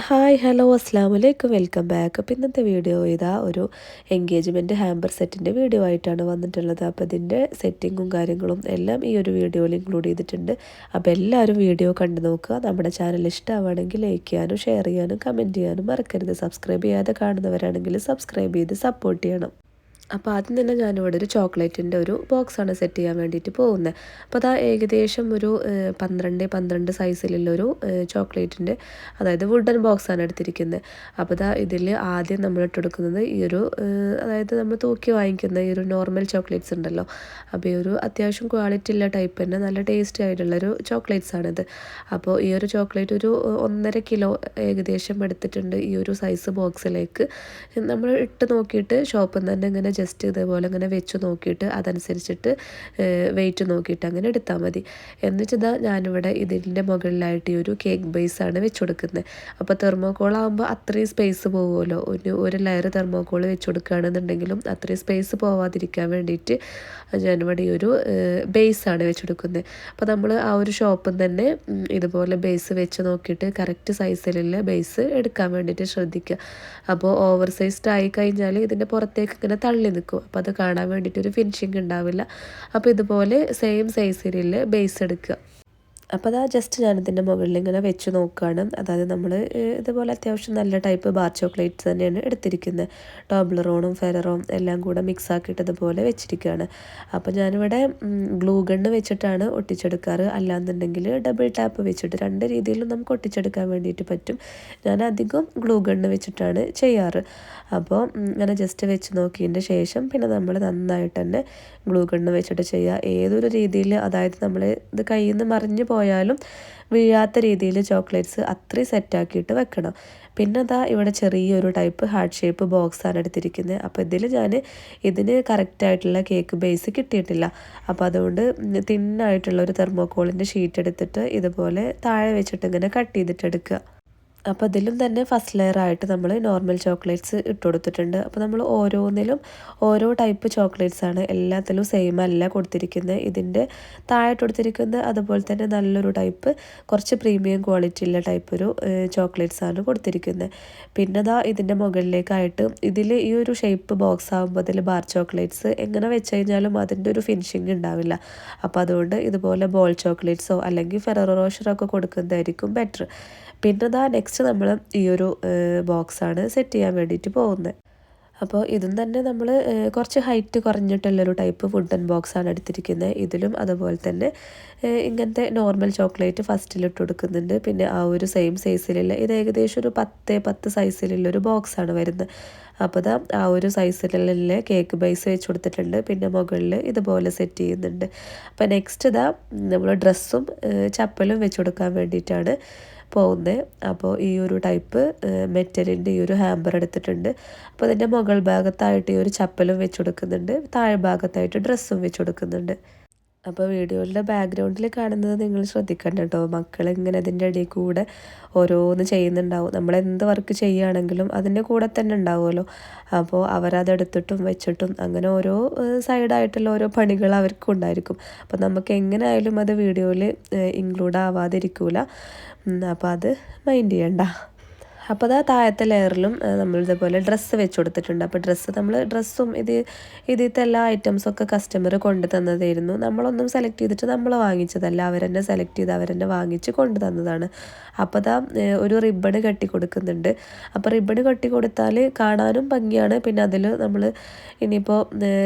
Hi hello അസ്സാം വലൈക്കും welcome back. അപ്പോൾ ഇന്നത്തെ വീഡിയോ ഇതാ ഒരു എൻഗേജ്മെൻറ്റ് ഹാമ്പർ സെറ്റിൻ്റെ വീഡിയോ ആയിട്ടാണ് വന്നിട്ടുള്ളത്. അപ്പോൾ ഇതിൻ്റെ സെറ്റിങ്ങും കാര്യങ്ങളും എല്ലാം ഈ ഒരു വീഡിയോയിൽ ഇൻക്ലൂഡ് ചെയ്തിട്ടുണ്ട്. അപ്പോൾ എല്ലാവരും വീഡിയോ കണ്ടു നോക്കുക. നമ്മുടെ ചാനൽ ഇഷ്ടമാവുകയാണെങ്കിൽ ലൈക്ക് ചെയ്യാനും ഷെയർ ചെയ്യാനും കമൻറ്റ് ചെയ്യാനും മറക്കരുത്. സബ്സ്ക്രൈബ് ചെയ്യാതെ കാണുന്നവരാണെങ്കിൽ സബ്സ്ക്രൈബ് ചെയ്ത് സപ്പോർട്ട് ചെയ്യണം. അപ്പോൾ ആദ്യം തന്നെ ഞാനിവിടെ ഒരു ചോക്ലേറ്റിൻ്റെ ഒരു ബോക്സാണ് സെറ്റ് ചെയ്യാൻ വേണ്ടിയിട്ട് പോകുന്നത്. അപ്പോൾ അതാ ഏകദേശം ഒരു 12 സൈസിലുള്ളൊരു ചോക്ലേറ്റിൻ്റെ അതായത് വുഡൻ ബോക്സാണ് എടുത്തിരിക്കുന്നത്. അപ്പോൾ ഇതാ ഇതിൽ ആദ്യം നമ്മൾ ഇട്ടെടുക്കുന്നത് ഈ ഒരു അതായത് നമ്മൾ തൂക്കി വാങ്ങിക്കുന്ന ഈ ഒരു നോർമൽ ചോക്ലേറ്റ്സ് ഉണ്ടല്ലോ. അപ്പോൾ ഈ ഒരു അത്യാവശ്യം ക്വാളിറ്റി ഉള്ള ടൈപ്പ് തന്നെ നല്ല ടേസ്റ്റി ആയിട്ടുള്ളൊരു ചോക്ലേറ്റ്സാണിത്. അപ്പോൾ ഈ ഒരു ചോക്ലേറ്റ് ഒരു 1.5 കിലോ ഏകദേശം എടുത്തിട്ടുണ്ട് ഈ ഒരു സൈസ് ബോക്സിലേക്ക്. നമ്മൾ ഇട്ട് നോക്കിയിട്ട് ഷോപ്പിൽ നിന്ന് തന്നെ ഇങ്ങനെ ജസ്റ്റ് ഇതേപോലെ ഇങ്ങനെ വെച്ച് നോക്കിയിട്ട് അതനുസരിച്ചിട്ട് വെയിറ്റ് നോക്കിയിട്ട് അങ്ങനെ എടുത്താൽ മതി. എന്നിട്ടിതാ ഞാനിവിടെ ഇതിൻ്റെ മുകളിലായിട്ട് ഈ ഒരു കേക്ക് ബേസാണ് വെച്ച് കൊടുക്കുന്നത്. അപ്പോൾ തെർമോക്കോൾ ആകുമ്പോൾ അത്രയും സ്പേസ് പോകുമല്ലോ. ഒരു ലെയർ തെർമോക്കോൾ വെച്ച് കൊടുക്കുകയാണെന്നുണ്ടെങ്കിലും അത്രയും സ്പേസ് പോവാതിരിക്കാൻ വേണ്ടിയിട്ട് ഞാനിവിടെ ഈ ഒരു ബേസാണ് വെച്ച് കൊടുക്കുന്നത്. അപ്പോൾ നമ്മൾ ആ ഒരു ഷോപ്പിൽ നിന്ന് തന്നെ ഇതുപോലെ ബേസ് വെച്ച് നോക്കിയിട്ട് കറക്റ്റ് സൈസിലുള്ള ബേസ് എടുക്കാൻ വേണ്ടിയിട്ട് ശ്രദ്ധിക്കുക. അപ്പോൾ ഓവർ സൈസ്ഡ് ആയി കഴിഞ്ഞാൽ ഇതിൻ്റെ പുറത്തേക്ക് ഇങ്ങനെ തള്ളി നിൽക്കും. അപ്പോൾ അത് കാണാൻ വേണ്ടിയിട്ട് ഒരു ഫിനിഷിങ് ഉണ്ടാവില്ല. അപ്പോൾ ഇതുപോലെ സെയിം സൈസിലുള്ള ബേസ് എടുക്കുക. അപ്പോൾ അതാ ജസ്റ്റ് ഞാനിതിൻ്റെ മുകളിൽ ഇങ്ങനെ വെച്ച് നോക്കുകയാണ്. അതായത് നമ്മൾ ഇതുപോലെ അത്യാവശ്യം നല്ല ടൈപ്പ് ബാർ ചോക്ലേറ്റ്സ് തന്നെയാണ് എടുത്തിരിക്കുന്നത്. ടോബ്ലറോണും ഫെററോം എല്ലാം കൂടെ മിക്സ് ആക്കിയിട്ട് ഇതുപോലെ വെച്ചിരിക്കുകയാണ്. അപ്പോൾ ഞാനിവിടെ ഗ്ലൂ ഗണ്ണ് വെച്ചിട്ടാണ് ഒട്ടിച്ചെടുക്കാറ്. അല്ലാന്നുണ്ടെങ്കിൽ ഡബിൾ ടാപ്പ് വെച്ചിട്ട് 2 രീതിയിലും നമുക്ക് ഒട്ടിച്ചെടുക്കാൻ വേണ്ടിയിട്ട് പറ്റും. ഞാൻ അധികം ഗ്ലൂ ഗണ്ണ് വെച്ചിട്ടാണ് ചെയ്യാറ്. അപ്പോൾ ഇങ്ങനെ ജസ്റ്റ് വെച്ച് നോക്കിയതിൻ്റെ ശേഷം പിന്നെ നമ്മൾ നന്നായിട്ട് തന്നെ ഗ്ലൂ ഗണ്ണ് വെച്ചിട്ട് ചെയ്യുക. ഏതൊരു രീതിയിൽ അതായത് നമ്മൾ ഇത് കയ്യിൽ നിന്ന് മറിഞ്ഞ് പോയാലും വീഴാത്ത രീതിയിൽ ചോക്ലേറ്റ്സ് അത്രയും സെറ്റാക്കിയിട്ട് വെക്കണം. പിന്നെ അതാ ഇവിടെ ചെറിയൊരു ടൈപ്പ് ഹാർട്ട് ഷേപ്പ് ബോക്സാണ് എടുത്തിരിക്കുന്നത്. അപ്പോൾ ഇതിന് കറക്റ്റായിട്ടുള്ള കേക്ക് ബേസ് കിട്ടിയിട്ടില്ല. അപ്പോൾ അതുകൊണ്ട് തിന്നായിട്ടുള്ള ഒരു തെർമോക്കോളിൻ്റെ ഷീറ്റ് എടുത്തിട്ട് ഇതുപോലെ താഴെ വെച്ചിട്ട് ഇങ്ങനെ കട്ട് ചെയ്തിട്ട് എടുക്കുക. അപ്പോൾ ഇതിലും തന്നെ ഫസ്റ്റ് ലെയർ ആയിട്ട് നമ്മൾ നോർമൽ ചോക്ലേറ്റ്സ് ഇട്ട് കൊടുത്തിട്ടുണ്ട്. അപ്പോൾ നമ്മൾ ഓരോന്നിലും ഓരോ ടൈപ്പ് ചോക്ലേറ്റ്സ് ആണ്, എല്ലാത്തിലും സെയിം അല്ല കൊടുത്തിരിക്കുന്നത്. ഇതിൻ്റെ താഴെ കൊടുത്തിരിക്കുന്നത് അതുപോലെ തന്നെ നല്ലൊരു ടൈപ്പ് കുറച്ച് പ്രീമിയം ക്വാളിറ്റി ഉള്ള ടൈപ്പ് ഒരു ചോക്ലേറ്റ്സ് ആണ് കൊടുത്തിരിക്കുന്നത്. പിന്നെ ദാ ഇതിൻ്റെ മുകളിലേക്കായിട്ട് ഇതിൽ ഈ ഒരു ഷേപ്പ് ബോക്സ് ആകുമ്പോൾ ഇതിൽ ബാർ ചോക്ലേറ്റ്സ് എങ്ങനെ വെച്ച് കഴിഞ്ഞാലും അതിൻ്റെ ഒരു ഫിനിഷിങ് ഉണ്ടാവില്ല. അപ്പോൾ അതുകൊണ്ട് ഇതുപോലെ ബോൾ ചോക്ലേറ്റ്സോ അല്ലെങ്കിൽ ഫെററോ റോഷറോ ഒക്കെ കൊടുക്കുന്നതായിരിക്കും ബെറ്റർ. പിന്നെ ദാ നെക്സ്റ്റ് നമ്മൾ ഈ ഒരു ബോക്സാണ് സെറ്റ് ചെയ്യാൻ വേണ്ടിയിട്ട് പോകുന്നത്. അപ്പോൾ ഇതും തന്നെ നമ്മൾ കുറച്ച് ഹൈറ്റ് കുറഞ്ഞിട്ടുള്ളൊരു ടൈപ്പ് വുഡൻ ബോക്സാണ് എടുത്തിരിക്കുന്നത്. ഇതിലും അതുപോലെ തന്നെ ഇങ്ങനത്തെ നോർമൽ ചോക്ലേറ്റ് ഫസ്റ്റിലിട്ട് കൊടുക്കുന്നുണ്ട്. പിന്നെ ആ ഒരു സെയിം സൈസിലുള്ള ഇത് ഏകദേശം ഒരു 10 സൈസിലുള്ളൊരു ബോക്സാണ് വരുന്നത്. അപ്പോൾ ഇതാ ആ ഒരു സൈസിലുള്ള കേക്ക് ബേസ് വെച്ച് കൊടുത്തിട്ടുണ്ട്. പിന്നെ മുകളിൽ ഇതുപോലെ സെറ്റ് ചെയ്യുന്നുണ്ട്. അപ്പോൾ നെക്സ്റ്റ് ഇതാ നമ്മൾ ഡ്രസ്സും ചപ്പലും വെച്ച് കൊടുക്കാൻ വേണ്ടിയിട്ടാണ് പോകുന്നത്. അപ്പോൾ ഈ ഒരു ടൈപ്പ് മെറ്റലിൻ്റെ ഈ ഒരു ഹാമ്പർ എടുത്തിട്ടുണ്ട്. അപ്പോൾ അതിൻ്റെ മുകൾ ഭാഗത്തായിട്ട് ഈ ഒരു ചപ്പലും വെച്ച് കൊടുക്കുന്നുണ്ട്. താഴെ ഭാഗത്തായിട്ട് ഡ്രസ്സും വെച്ച് കൊടുക്കുന്നുണ്ട്. അപ്പോൾ വീഡിയോയുടെ ബാക്ക്ഗ്രൗണ്ടിൽ കാണുന്നത് നിങ്ങൾ ശ്രദ്ധിക്കണം കേട്ടോ. മക്കളിങ്ങനെ അതിൻ്റെ ഇടയിൽ കൂടെ ഓരോന്ന് ചെയ്യുന്നുണ്ടാവും. നമ്മളെന്ത് വർക്ക് ചെയ്യുകയാണെങ്കിലും അതിൻ്റെ കൂടെ തന്നെ ഉണ്ടാവുമല്ലോ. അപ്പോൾ അവരതെടുത്തിട്ടും വെച്ചിട്ടും അങ്ങനെ ഓരോ സൈഡായിട്ടുള്ള ഓരോ പണികൾ അവർക്കും ഉണ്ടായിരിക്കും. അപ്പോൾ നമുക്ക് എങ്ങനെയായാലും അത് വീഡിയോയിൽ ഇൻക്ലൂഡ് ആവാതിരിക്കില്ല. അപ്പോൾ അത് മൈൻഡ് ചെയ്യണ്ട. അപ്പോൾ അതാ താഴത്തെ ലെയറിലും നമ്മൾ ഇതേപോലെ ഡ്രസ്സ് വെച്ച് കൊടുത്തിട്ടുണ്ട്. അപ്പോൾ ഡ്രസ്സും ഇതിലത്തെ എല്ലാ ഐറ്റംസൊക്കെ കസ്റ്റമർ കൊണ്ടു തന്നതായിരുന്നു. നമ്മളൊന്നും സെലക്ട് ചെയ്തിട്ട് നമ്മൾ വാങ്ങിച്ചതല്ല, അവരെന്നെ സെലക്ട് ചെയ്ത് അവരെന്നെ വാങ്ങിച്ച് കൊണ്ടു തന്നതാണ്. അപ്പോൾ അതാ ഒരു റിബൺ കെട്ടി കൊടുക്കുന്നുണ്ട്. അപ്പോൾ റിബൺ കെട്ടി കൊടുത്താൽ കാണാനും ഭംഗിയാണ്. പിന്നെ അതിൽ നമ്മൾ ഇനിയിപ്പോൾ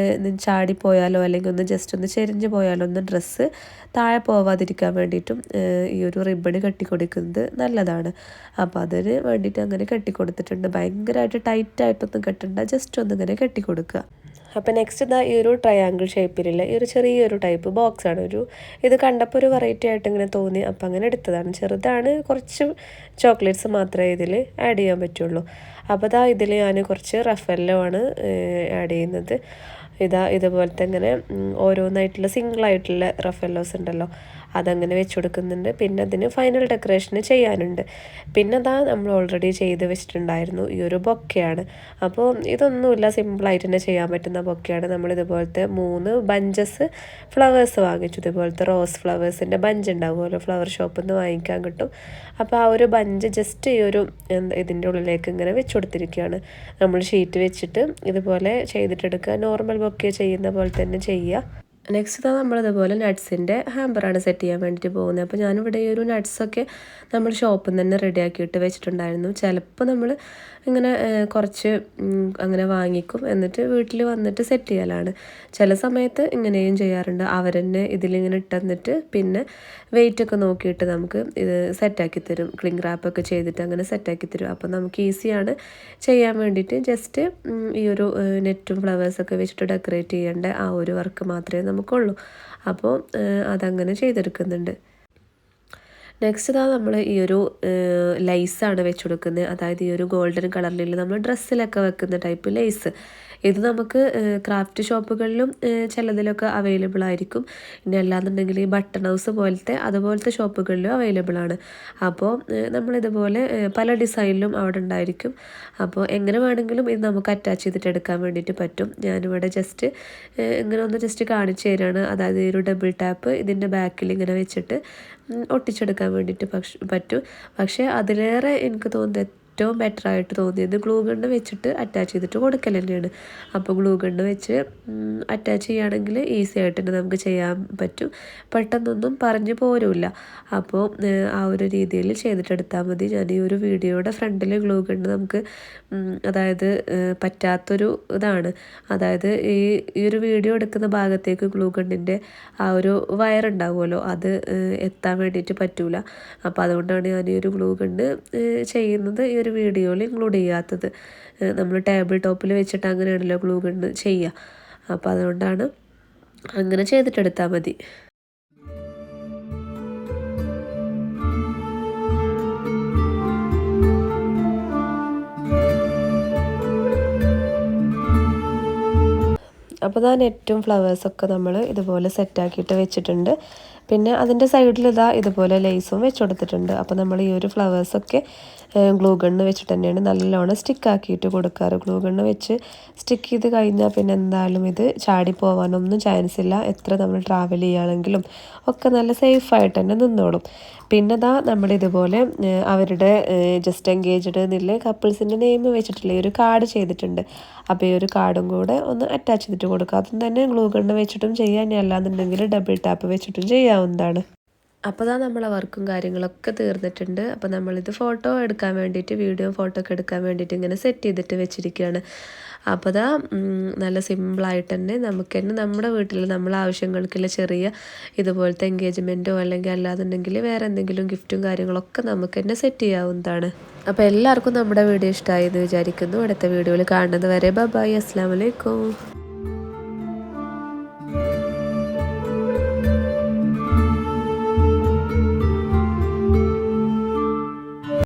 ചാടിപ്പോയാലോ അല്ലെങ്കിൽ ഒന്ന് ജസ്റ്റ് ഒന്ന് ചെരിഞ്ഞ് പോയാലോ ഒന്ന് ഡ്രസ്സ് താഴെ പോവാതിരിക്കാൻ വേണ്ടിയിട്ടും ഈ ഒരു റിബൺ കെട്ടി കൊടുക്കുന്നത് നല്ലതാണ്. അപ്പോൾ അതിന് വേണ്ടിയിട്ട് അങ്ങനെ കെട്ടിക്കൊടുത്തിട്ടുണ്ട്. ഭയങ്കരമായിട്ട് ടൈറ്റായിട്ടൊന്നും കെട്ടണ്ട, ജസ്റ്റ് ഒന്നിങ്ങനെ കെട്ടിക്കൊടുക്കുക. അപ്പോൾ നെക്സ്റ്റ് ഇതാ ഈ ഒരു ട്രയാങ്കിൾ ഷേപ്പിലുള്ള ഈ ഒരു ചെറിയൊരു ടൈപ്പ് ബോക്സാണ്. ഇത് കണ്ടപ്പോൾ ഒരു വെറൈറ്റി ആയിട്ട് ഇങ്ങനെ തോന്നി. അപ്പോൾ അങ്ങനെ എടുത്തതാണ്. ചെറുതാണ്, കുറച്ച് ചോക്ലേറ്റ്സ് മാത്രമേ ഇതിൽ ആഡ് ചെയ്യാൻ പറ്റുള്ളൂ. അപ്പോൾ ഇതാ ഇതിൽ ഞാൻ കുറച്ച് റഫല്ലോ ആണ് ആഡ് ചെയ്യുന്നത്. ഇതുപോലത്തെ ഇങ്ങനെ ഓരോന്നായിട്ടുള്ള സിംഗിളായിട്ടുള്ള റഫല്ലോസ് ഉണ്ടല്ലോ, അതങ്ങനെ വെച്ച് കൊടുക്കുന്നുണ്ട്. പിന്നെ അതിന് ഫൈനൽ ഡെക്കറേഷന് ചെയ്യാനുണ്ട്. പിന്നെ അതാ നമ്മൾ ഓൾറെഡി ചെയ്ത് വെച്ചിട്ടുണ്ടായിരുന്നു ഈ ഒരു ബൊക്കെയാണ്. അപ്പോൾ ഇതൊന്നുമില്ല, സിമ്പിളായിട്ട് തന്നെ ചെയ്യാൻ പറ്റുന്ന ബൊക്കെയാണ്. നമ്മളിതുപോലത്തെ 3 ബഞ്ചസ് ഫ്ലവേഴ്സ് വാങ്ങിച്ചു. ഇതുപോലത്തെ റോസ് ഫ്ലവേഴ്സിൻ്റെ ബഞ്ച് ഉണ്ടാവുമല്ലോ, ഫ്ലവർ ഷോപ്പിൽ നിന്ന് വാങ്ങിക്കാൻ കിട്ടും. അപ്പോൾ ആ ഒരു ബഞ്ച് ജസ്റ്റ് ഈ ഒരു ഇതിൻ്റെ ഉള്ളിലേക്ക് ഇങ്ങനെ വെച്ച് കൊടുത്തിരിക്കുകയാണ്. നമ്മൾ ഷീറ്റ് വെച്ചിട്ട് ഇതുപോലെ ചെയ്തിട്ടെടുക്കുക. നോർമൽ ബൊക്കെ ചെയ്യുന്ന പോലെ തന്നെ ചെയ്യുക. നെക്സ്റ്റ് നമ്മളിതുപോലെ നട്ട്സിൻ്റെ ഹാമ്പറാണ് സെറ്റ് ചെയ്യാൻ വേണ്ടിയിട്ട് പോകുന്നത്. അപ്പോൾ ഞാനിവിടെ ഈ ഒരു നട്ട്സൊക്കെ നമ്മൾ ഷോപ്പിൽ നിന്ന് തന്നെ റെഡിയാക്കിയിട്ട് വെച്ചിട്ടുണ്ടായിരുന്നു. ചിലപ്പോൾ നമ്മൾ ഇങ്ങനെ കുറച്ച് അങ്ങനെ വാങ്ങിക്കും, എന്നിട്ട് വീട്ടിൽ വന്നിട്ട് സെറ്റ് ചെയ്യലാണ്. ചില സമയത്ത് ഇങ്ങനെയും ചെയ്യാറുണ്ട്. അവരെന്നെ ഇതിലിങ്ങനെ ഇട്ടെന്നിട്ട് പിന്നെ വെയിറ്റൊക്കെ നോക്കിയിട്ട് നമുക്ക് ഇത് സെറ്റാക്കി തരും. ക്ലിംഗ് റാപ്പൊക്കെ ചെയ്തിട്ട് അങ്ങനെ സെറ്റാക്കി തരും. അപ്പോൾ നമുക്ക് ഈസിയാണ് ചെയ്യാൻ വേണ്ടിയിട്ട്. ജസ്റ്റ് ഈ ഒരു നെറ്റും ഫ്ലവേഴ്സൊക്കെ വെച്ചിട്ട് ഡെക്കറേറ്റ് ചെയ്യേണ്ട ആ ഒരു വർക്ക് മാത്രമേ നമുക്കുള്ളൂ. അപ്പോൾ അതങ്ങനെ ചെയ്തെടുക്കുന്നുണ്ട്. നെക്സ്റ്റ് നമ്മൾ ഈ ഒരു ലൈസാണ് വെച്ച് കൊടുക്കുന്നത്. അതായത് ഈ ഒരു ഗോൾഡൻ കളറിലുള്ള നമ്മൾ ഡ്രസ്സിലൊക്കെ വെക്കുന്ന ടൈപ്പ് ലേസ്. ഇത് നമുക്ക് ക്രാഫ്റ്റ് ഷോപ്പുകളിലും ചിലതിലൊക്കെ അവൈലബിൾ ആയിരിക്കും. ഇനി അല്ലാന്നുണ്ടെങ്കിൽ ഈ ബട്ടൺ ഹൗസ് അതുപോലത്തെ ഷോപ്പുകളിലും അവൈലബിൾ ആണ്. അപ്പോൾ നമ്മളിതുപോലെ പല ഡിസൈനിലും അവിടെ ഉണ്ടായിരിക്കും. അപ്പോൾ എങ്ങനെ വേണമെങ്കിലും ഇത് നമുക്ക് അറ്റാച്ച് ചെയ്തിട്ട് എടുക്കാൻ വേണ്ടിയിട്ട് പറ്റും. ഞാനിവിടെ ജസ്റ്റ് ഇങ്ങനെ ഒന്ന് ജസ്റ്റ് കാണിച്ചു തരാണ്. അതായത് ഈ ഒരു ഡബിൾ ടാപ്പ് ഇതിൻ്റെ ബാക്കിൽ ഇങ്ങനെ വെച്ചിട്ട് ഒട്ടിച്ചെടുക്കാൻ വേണ്ടിയിട്ട് പറ്റും. പക്ഷേ അതിലേറെ എനിക്ക് തോന്നുന്നത് ഏറ്റവും ബെറ്ററായിട്ട് തോന്നിയത് ഗ്ലൂ ഗണ്ണ് വെച്ചിട്ട് അറ്റാച്ച് ചെയ്തിട്ട് കൊടുക്കൽ തന്നെയാണ്. അപ്പോൾ ഗ്ലൂ ഗണ്ണ് വെച്ച് അറ്റാച്ച് ചെയ്യുകയാണെങ്കിൽ ഈസി ആയിട്ട് തന്നെ നമുക്ക് ചെയ്യാൻ പറ്റും. പെട്ടെന്നൊന്നും പറഞ്ഞു പോരുമില്ല. അപ്പോൾ ആ ഒരു രീതിയിൽ ചെയ്തിട്ടെടുത്താൽ മതി. ഞാൻ ഈ ഒരു വീഡിയോയുടെ ഫ്രണ്ടിൽ ഗ്ലൂ ഗണ്ണ് നമുക്ക് അതായത് പറ്റാത്തൊരു ഇതാണ്. അതായത് ഈ ഒരു വീഡിയോ എടുക്കുന്ന ഭാഗത്തേക്ക് ഗ്ലൂ ഗണ്ണിൻ്റെ ആ ഒരു വയറുണ്ടാവുമല്ലോ, അത് എത്താൻ വേണ്ടിയിട്ട് പറ്റൂല. അപ്പോൾ അതുകൊണ്ടാണ് ഞാൻ ഈ ഒരു ഗ്ലൂ ഗണ്ണ് ചെയ്യുന്നത് ഈ ഒരു വീഡിയോയിൽ ഇൻക്ലൂഡ് ചെയ്യാത്തത്. നമ്മൾ ടേബിൾ ടോപ്പിൽ വെച്ചിട്ട് അങ്ങനെയാണല്ലോ ഗ്ലൂ ഗണ്ണ് ചെയ്യുക. അപ്പോൾ അതുകൊണ്ടാണ് അങ്ങനെ ചെയ്തിട്ടെടുത്താൽ മതി. അപ്പോൾ ഞാൻ നെറ്റും ഫ്ലവേഴ്സൊക്കെ നമ്മൾ ഇതുപോലെ സെറ്റാക്കിയിട്ട് വെച്ചിട്ടുണ്ട്. പിന്നെ അതിൻ്റെ സൈഡിൽ ഇതുപോലെ ലേസും വെച്ച് കൊടുത്തിട്ടുണ്ട്. അപ്പോൾ നമ്മൾ ഈ ഒരു ഫ്ലവേഴ്സൊക്കെ ഗ്ലൂ ഗണ്ണ് വെച്ചിട്ട് തന്നെയാണ് നല്ലോണം സ്റ്റിക്കാക്കിയിട്ട് കൊടുക്കാറ്. ഗ്ലൂ ഗണ്ണ് വെച്ച് സ്റ്റിക്ക് ചെയ്ത് കഴിഞ്ഞാൽ പിന്നെ എന്തായാലും ഇത് ചാടി പോകാനൊന്നും ചാൻസ് ഇല്ല. എത്ര നമ്മൾ ട്രാവൽ ചെയ്യുകയാണെങ്കിലും ഒക്കെ നല്ല സേഫായിട്ട് തന്നെ നിന്നോളും. പിന്നെ നമ്മളിതുപോലെ അവരുടെ ജസ്റ്റ് എൻഗേജ്ഡ് എന്നില്ല കപ്പിൾസിൻ്റെ നെയിം വെച്ചിട്ടുള്ള ഈ ഒരു കാർഡ് ചെയ്തിട്ടുണ്ട്. അപ്പോൾ ഈ ഒരു കാർഡും കൂടെ ഒന്ന് അറ്റാച്ച് ചെയ്തിട്ട് കൊടുക്കുക. അതും തന്നെ ഗ്ലൂ ഗണ്ണ് വെച്ചിട്ടും ചെയ്യാൻ, അല്ലാന്നുണ്ടെങ്കിൽ ഡബിൾ ടാപ്പ് വെച്ചിട്ടും ചെയ്യാവുന്നതാണ്. അപ്പോൾ നമ്മളെ വർക്കും കാര്യങ്ങളൊക്കെ തീർന്നിട്ടുണ്ട്. അപ്പോൾ നമ്മളിത് ഫോട്ടോ എടുക്കാൻ വേണ്ടിയിട്ട്, വീഡിയോ ഫോട്ടോ ഒക്കെ എടുക്കാൻ വേണ്ടിയിട്ട് ഇങ്ങനെ സെറ്റ് ചെയ്തിട്ട് വെച്ചിരിക്കുകയാണ്. അപ്പോൾ നല്ല സിമ്പിളായിട്ട് തന്നെ നമുക്ക് തന്നെ നമ്മുടെ വീട്ടിൽ നമ്മളെ ആവശ്യങ്ങൾക്കുള്ള ചെറിയ ഇതുപോലത്തെ എൻഗേജ്മെൻറ്റോ അല്ലെങ്കിൽ അല്ലാന്നുണ്ടെങ്കിൽ വേറെ എന്തെങ്കിലും ഗിഫ്റ്റും കാര്യങ്ങളൊക്കെ നമുക്ക് തന്നെ സെറ്റ് ചെയ്യാവുന്നതാണ്. അപ്പോൾ എല്ലാവർക്കും നമ്മുടെ വീഡിയോ ഇഷ്ടമായി എന്ന് വിചാരിക്കുന്നു. അടുത്ത വീഡിയോയിൽ കാണുന്നത് വരെ ബൈ, അസ്സലാമു അലൈക്കും.